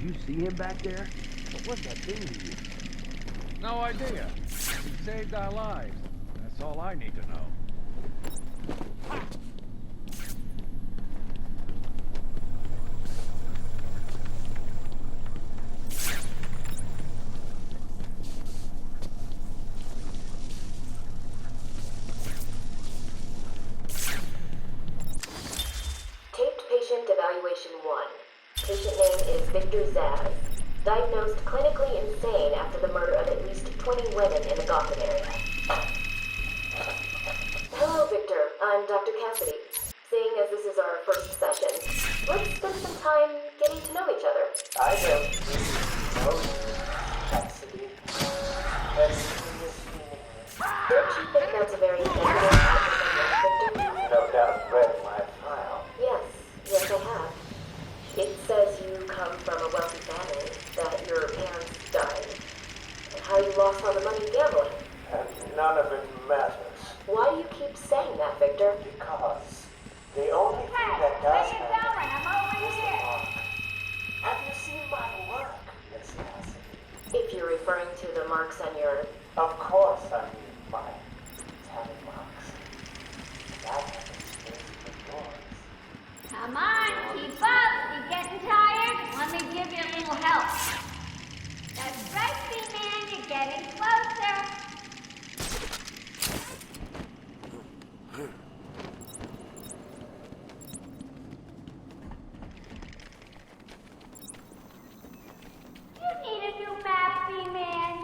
you see him back there? What was that thing he used? No idea. He saved our lives. That's all I need to know. Taped patient evaluation 1. Patient name is Victor Zaz. Diagnosed clinically insane after the murder of at least 20 women in the Gotham area. Hello, Victor. I'm Dr. Cassidy. Seeing as this is our first session, let's spend some time getting to know each other. I don't know Cassidy. That's meaningless. Don't you think that's a very negative outlook on Victor? No doubt read my file. Yes, I have. It says you come from a wealthy family, that your parents died, and how you lost all the money gambling. And none of it matters. Why do you keep saying that, Victor? Because the only thing that does matter I'm over is the here. mark. Have you seen my work, Miss Cassidy? If you're referring to the marks on your... Of course I mean my tally marks. That happens with yours. Come on, keep up. You getting tired? Let me give you a little help. That's right, B-Man. You're getting closer. You need a new map, B-Man.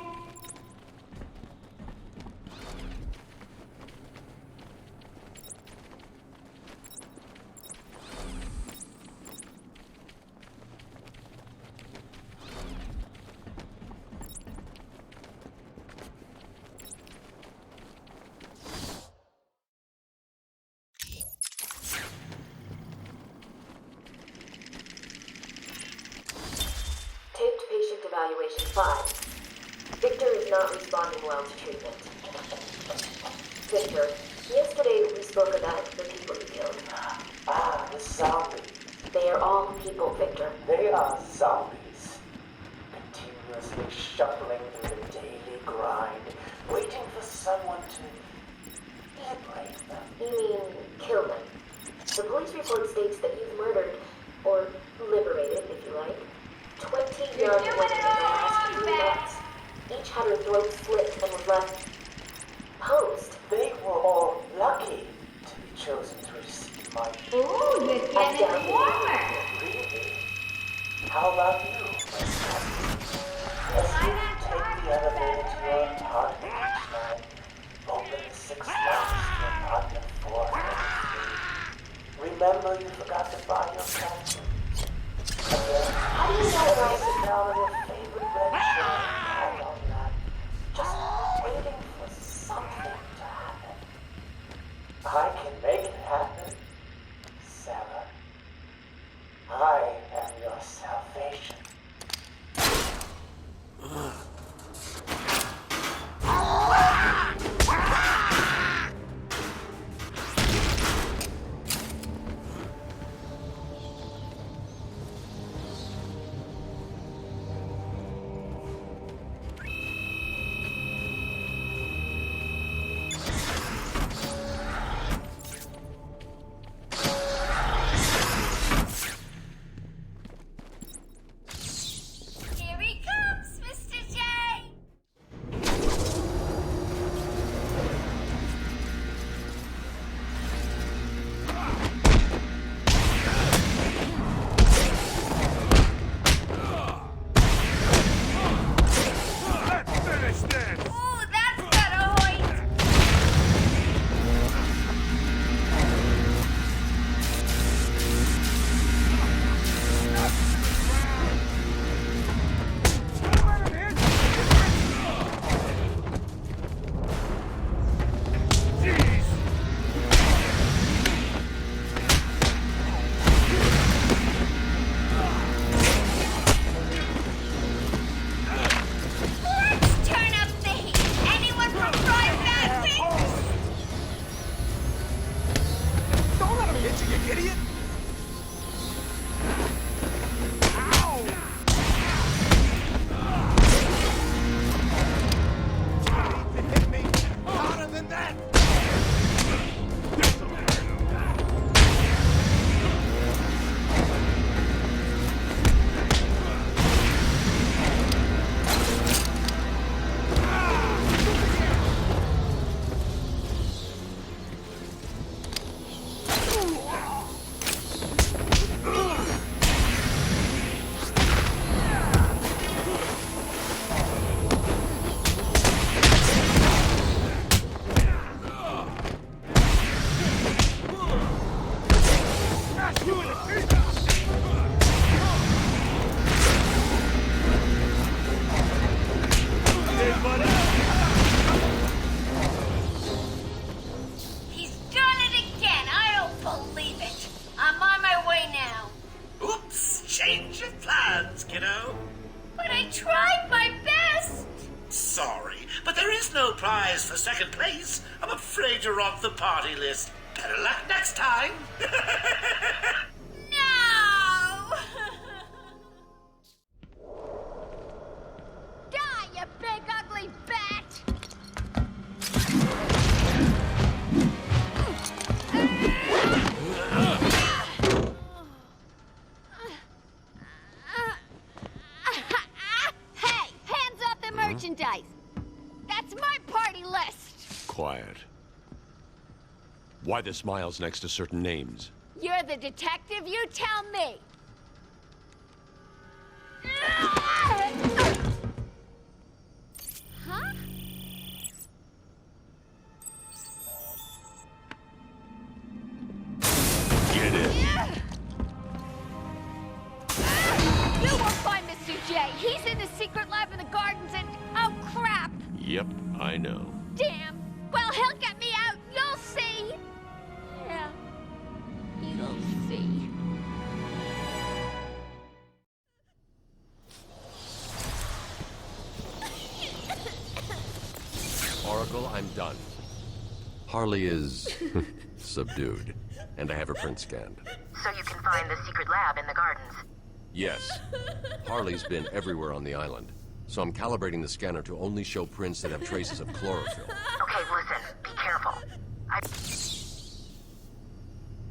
Taped patient evaluation 5. Victor is not responding well to treatment. Victor, yesterday we spoke about the people you killed. Ah, the zombies. They are all people, Victor. They are zombies. Continuously shuffling through the daily grind, waiting for someone to liberate them. You mean kill them? The police report states that you've murdered, or liberated, if you like, 20 young women in the last 3 months. Each had her throat slit and was left posed. They were all lucky to be chosen to receive my Ooh, you're getting warmer. Really? How about you, Miss Cassidy? As you take the elevator to your apartment each night, open the 6 locks to apartment 403. Remember you forgot to buy your capsule. Again, how do you know when I sit down on your favorite red chair and on that, just waiting for something to happen? I can make it happen, Sarah. I am your salvation. plans, kiddo. But I tried my best! Sorry, but there is no prize for second place. I'm afraid you're off the party list. Better luck next time. No! Die, you big ugly bat! Hey, hands off the merchandise! That's my party list! Quiet. Why the smiles next to certain names? You're the detective, you tell me! Huh? Get it. You won't find Mr. J. He's in the secret lab in the gardens and... oh, crap! Yep, I know. Damn. Well, he'll get me out. You'll see. Yeah. You'll see. Oracle, I'm done. Harley is subdued, and I have her print scanned. So you can find the secret lab in the gardens. Yes. Harley's been everywhere on the island, so I'm calibrating the scanner to only show prints that have traces of chlorophyll. Okay, listen, be careful.